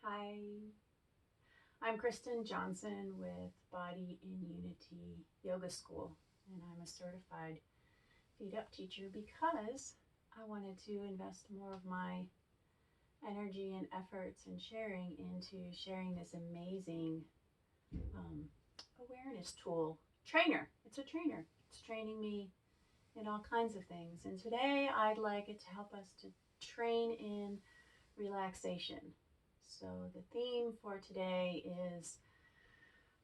Hi, I'm Kristen Johnson with Body in Unity Yoga School, and I'm a certified FeetUp teacher because I wanted to invest more of my energy and efforts and sharing this amazing awareness tool. Trainer. It's a trainer. It's training me in all kinds of things. And today I'd like it to help us to train in relaxation. So the theme for today is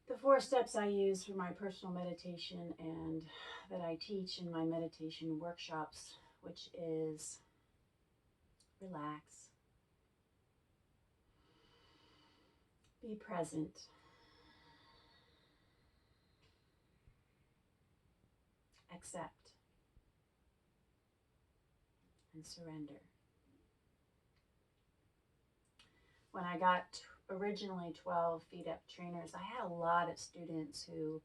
the 4 steps I use for my personal meditation and that I teach in my meditation workshops, which is relax, be present, accept, and surrender. When I got originally 12 FeetUp trainers, I had a lot of students who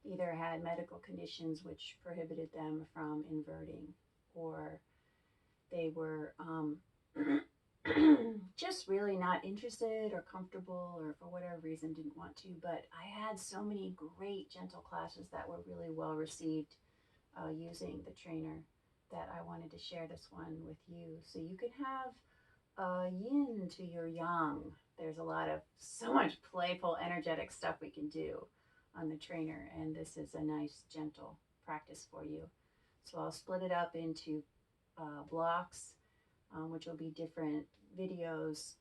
either had medical conditions which prohibited them from inverting, or they were just really not interested or comfortable, or for whatever reason didn't want to. But I had so many great gentle classes that were really well received using the trainer that I wanted to share this one with you, so you can have yin to your yang. There's so much playful, energetic stuff we can do on the trainer, and this is a nice, gentle practice for you. So I'll split it up into blocks, which will be different videos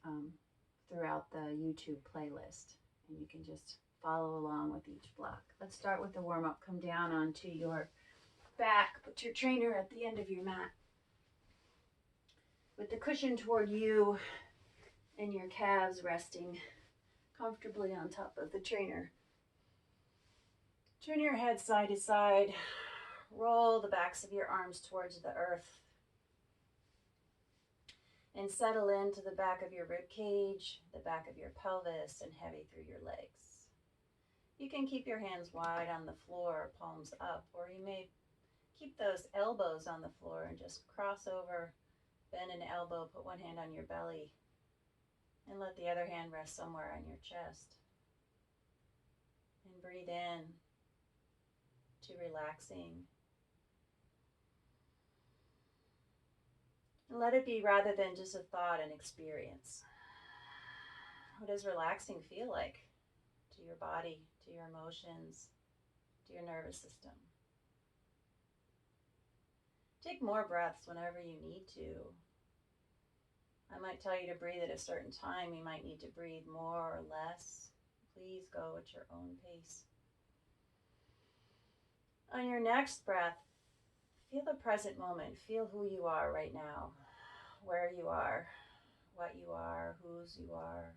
throughout the YouTube playlist, and you can just follow along with each block. Let's start with the warm-up. Come down onto your back, put your trainer at the end of your mat with the cushion toward you and your calves resting comfortably on top of the trainer. Turn your head side to side. Roll the backs of your arms towards the earth and settle into the back of your rib cage, the back of your pelvis, and heavy through your legs. You can keep your hands wide on the floor, palms up, or you may keep those elbows on the floor and just cross over, bend an elbow, put one hand on your belly, and let the other hand rest somewhere on your chest. And breathe in to relaxing. And let it be rather than just a thought and experience. What does relaxing feel like to your body, to your emotions, to your nervous system? Take more breaths whenever you need to. I might tell you to breathe at a certain time. You might need to breathe more or less. Please go at your own pace. On your next breath, feel the present moment. Feel who you are right now, where you are, what you are, whose you are.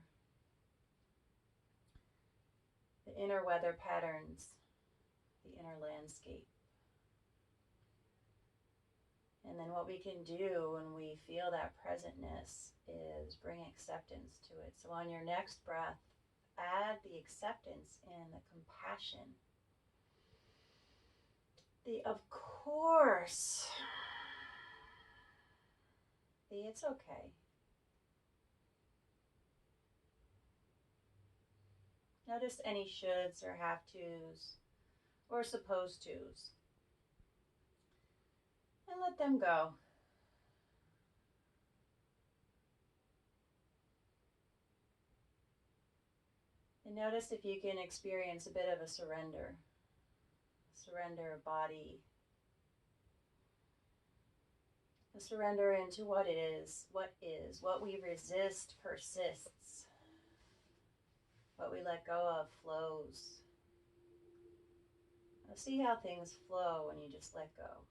The inner weather patterns, the inner landscape. And then what we can do when we feel that presentness is bring acceptance to it. So on your next breath, add the acceptance and the compassion. The of course. The it's okay. Notice any shoulds or have tos or supposed tos. And let them go. And notice if you can experience a bit of a surrender. Surrender of body. A surrender into what it is. What we resist persists. What we let go of flows. Now see how things flow when you just let go.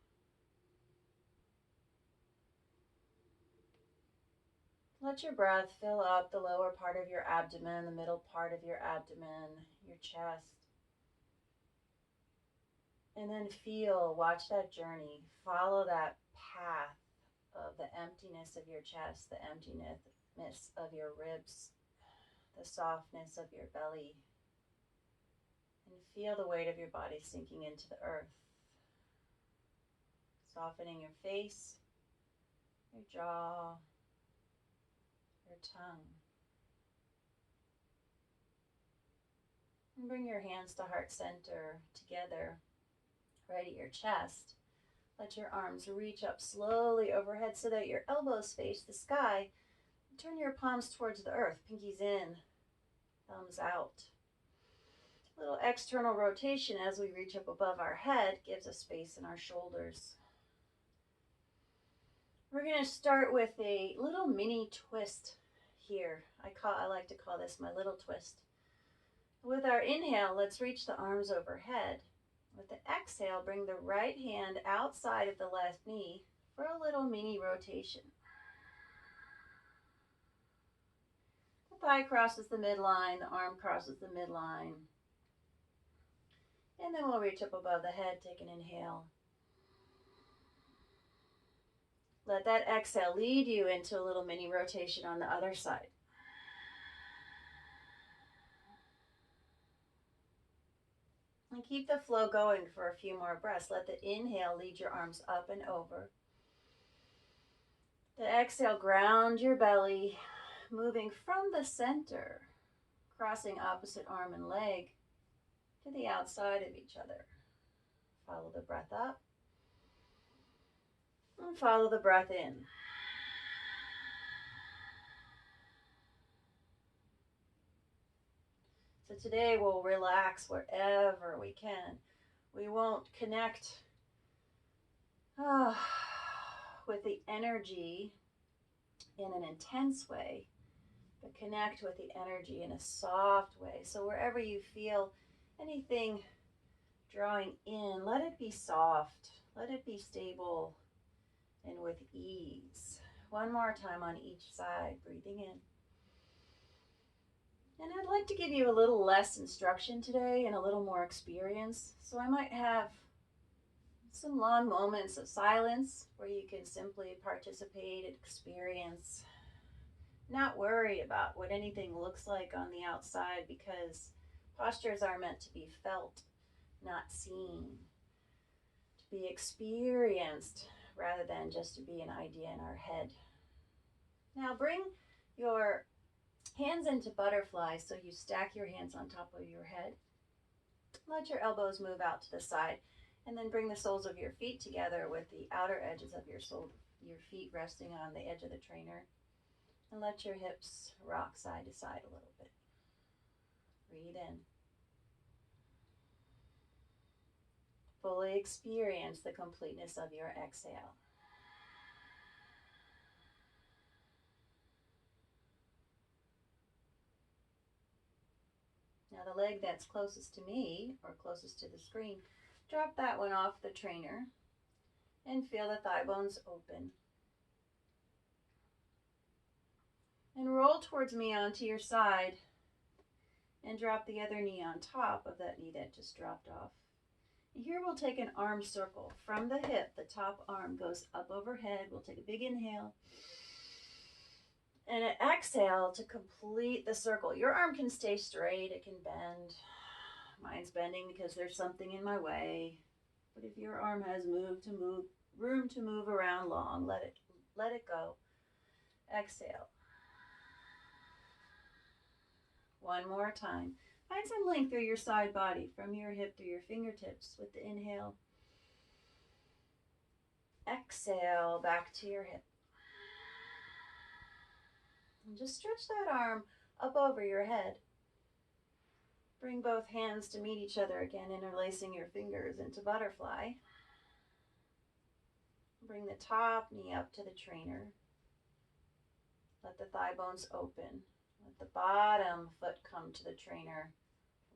Let your breath fill up the lower part of your abdomen, the middle part of your abdomen, your chest. And then watch that journey, follow that path of the emptiness of your chest, the emptiness of your ribs, the softness of your belly. And feel the weight of your body sinking into the earth. Softening your face, your jaw, your tongue. And bring your hands to heart center together, right at your chest. Let your arms reach up slowly overhead so that your elbows face the sky. Turn your palms towards the earth, pinkies in, thumbs out. A little external rotation as we reach up above our head gives us space in our shoulders. We're going to start with a little mini twist here. I like to call this my little twist. With our inhale, let's reach the arms overhead. With the exhale, bring the right hand outside of the left knee for a little mini rotation. The thigh crosses the midline, the arm crosses the midline. And then we'll reach up above the head, take an inhale. Let that exhale lead you into a little mini rotation on the other side. And keep the flow going for a few more breaths. Let the inhale lead your arms up and over. The exhale, ground your belly, moving from the center, crossing opposite arm and leg to the outside of each other. Follow the breath up and follow the breath in. So today we'll relax wherever we can. We won't connect with the energy in an intense way, but connect with the energy in a soft way. So wherever you feel anything drawing in, let it be soft, let it be stable and with ease. One more time on each side, breathing in. And I'd like to give you a little less instruction today and a little more experience. So I might have some long moments of silence where you can simply participate and experience. Not worry about what anything looks like on the outside, because postures are meant to be felt, not seen. To be experienced rather than just to be an idea in our head. Now bring your hands into butterfly, so you stack your hands on top of your head. Let your elbows move out to the side, and then bring the soles of your feet together with the outer edges of your feet resting on the edge of the trainer. And let your hips rock side to side a little bit. Breathe in. Fully experience the completeness of your exhale. Now the leg that's closest to me, or closest to the screen, drop that one off the trainer and feel the thigh bones open. And roll towards me onto your side and drop the other knee on top of that knee that just dropped off. And here we'll take an arm circle. From the hip, the top arm goes up overhead. We'll take a big inhale. And an exhale to complete the circle. Your arm can stay straight, it can bend. Mine's bending because there's something in my way. But if your arm has room to move around long, let it go. Exhale. One more time. Find some length through your side body, from your hip to your fingertips with the inhale. Exhale, back to your hip. And just stretch that arm up over your head. Bring both hands to meet each other again, interlacing your fingers into butterfly. Bring the top knee up to the trainer. Let the thigh bones open. Let the bottom foot come to the trainer.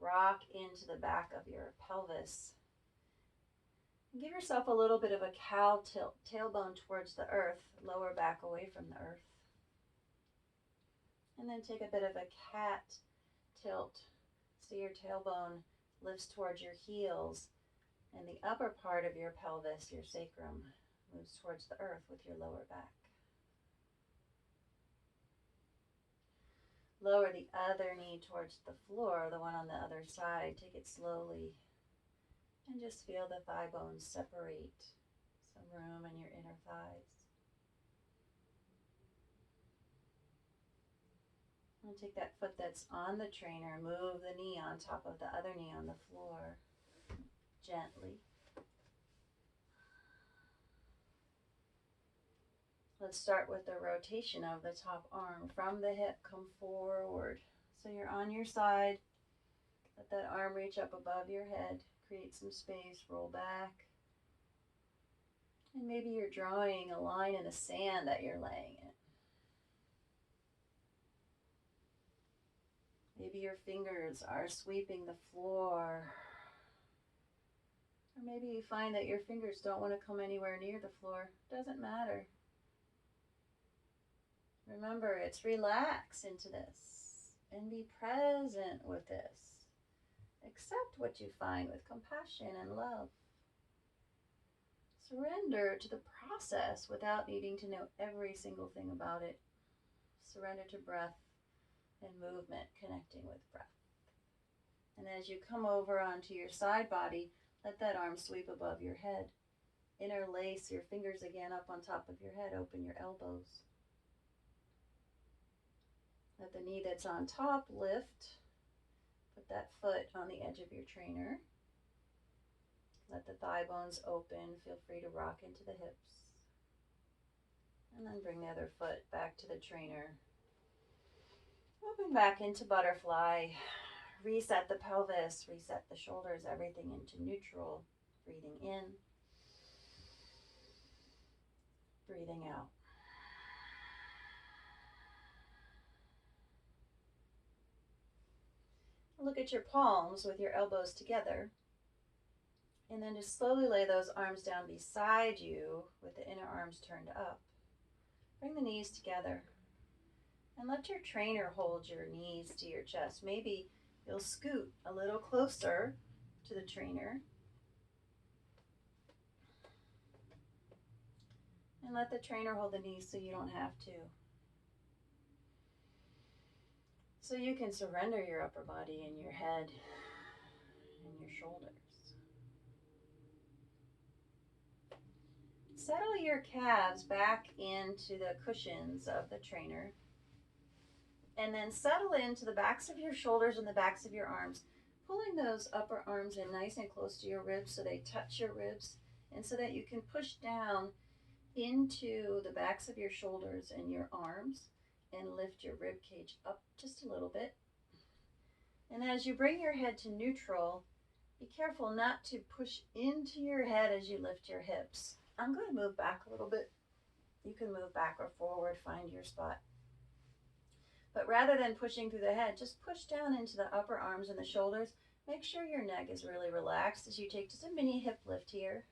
Rock into the back of your pelvis. Give yourself a little bit of a cow tilt, tailbone towards the earth, lower back away from the earth. And then take a bit of a cat tilt, so your tailbone lifts towards your heels, and the upper part of your pelvis, your sacrum, moves towards the earth with your lower back. Lower the other knee towards the floor, the one on the other side. Take it slowly, and just feel the thigh bones separate. Some room in your inner thighs. And take that foot that's on the trainer, move the knee on top of the other knee on the floor, gently. Let's start with the rotation of the top arm. From the hip, come forward. So you're on your side. Let that arm reach up above your head. Create some space, roll back. And maybe you're drawing a line in the sand that you're laying in. Maybe your fingers are sweeping the floor. Or maybe you find that your fingers don't want to come anywhere near the floor. Doesn't matter. Remember, it's relax into this and be present with this. Accept what you find with compassion and love. Surrender to the process without needing to know every single thing about it. Surrender to breath and movement, connecting with breath. And as you come over onto your side body, let that arm sweep above your head. Interlace your fingers again up on top of your head. Open your elbows. Let the knee that's on top lift. Put that foot on the edge of your trainer. Let the thigh bones open. Feel free to rock into the hips. And then bring the other foot back to the trainer. Moving back into butterfly. Reset the pelvis, reset the shoulders, everything into neutral. Breathing in. Breathing out. Look at your palms with your elbows together. And then just slowly lay those arms down beside you with the inner arms turned up. Bring the knees together. And let your trainer hold your knees to your chest. Maybe you'll scoot a little closer to the trainer. And let the trainer hold the knees so you don't have to. So you can surrender your upper body and your head and your shoulders. Settle your calves back into the cushions of the trainer. And then settle into the backs of your shoulders and the backs of your arms, pulling those upper arms in nice and close to your ribs so they touch your ribs, and so that you can push down into the backs of your shoulders and your arms and lift your rib cage up just a little bit. And as you bring your head to neutral, be careful not to push into your head as you lift your hips. I'm going to move back a little bit. You can move back or forward, find your spot. But rather than pushing through the head, just push down into the upper arms and the shoulders. Make sure your neck is really relaxed as you take just a mini hip lift here.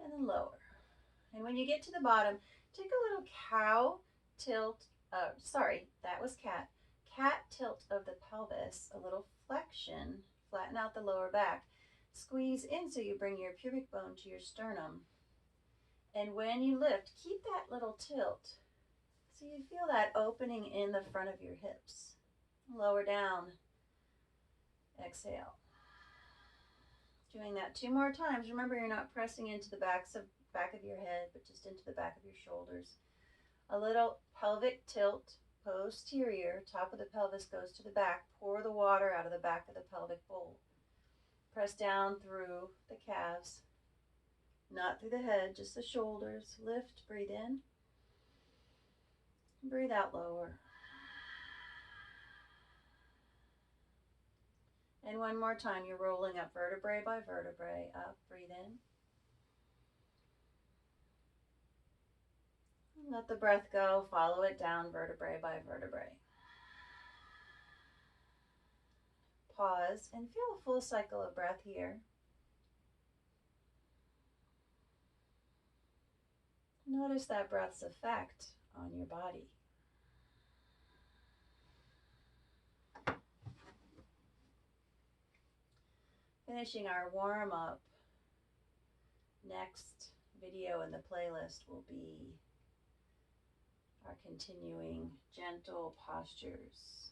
And then lower. And when you get to the bottom, take a little cow tilt, that was cat. Cat tilt of the pelvis, a little flexion, flatten out the lower back. Squeeze in so you bring your pubic bone to your sternum. And when you lift, keep that little tilt. So you feel that opening in the front of your hips. Lower down. Exhale. Doing that 2 more times. Remember, you're not pressing into the back of your head, but just into the back of your shoulders. A little pelvic tilt, posterior. Top of the pelvis goes to the back. Pour the water out of the back of the pelvic bowl. Press down through the calves. Not through the head, just the shoulders. Lift, breathe in. Breathe out, lower. And one more time, you're rolling up vertebrae by vertebrae. Up, breathe in. Let the breath go, follow it down vertebrae by vertebrae. Pause and feel a full cycle of breath here. Notice that breath's effect on your body. Finishing our warm-up, next video in the playlist will be our continuing gentle postures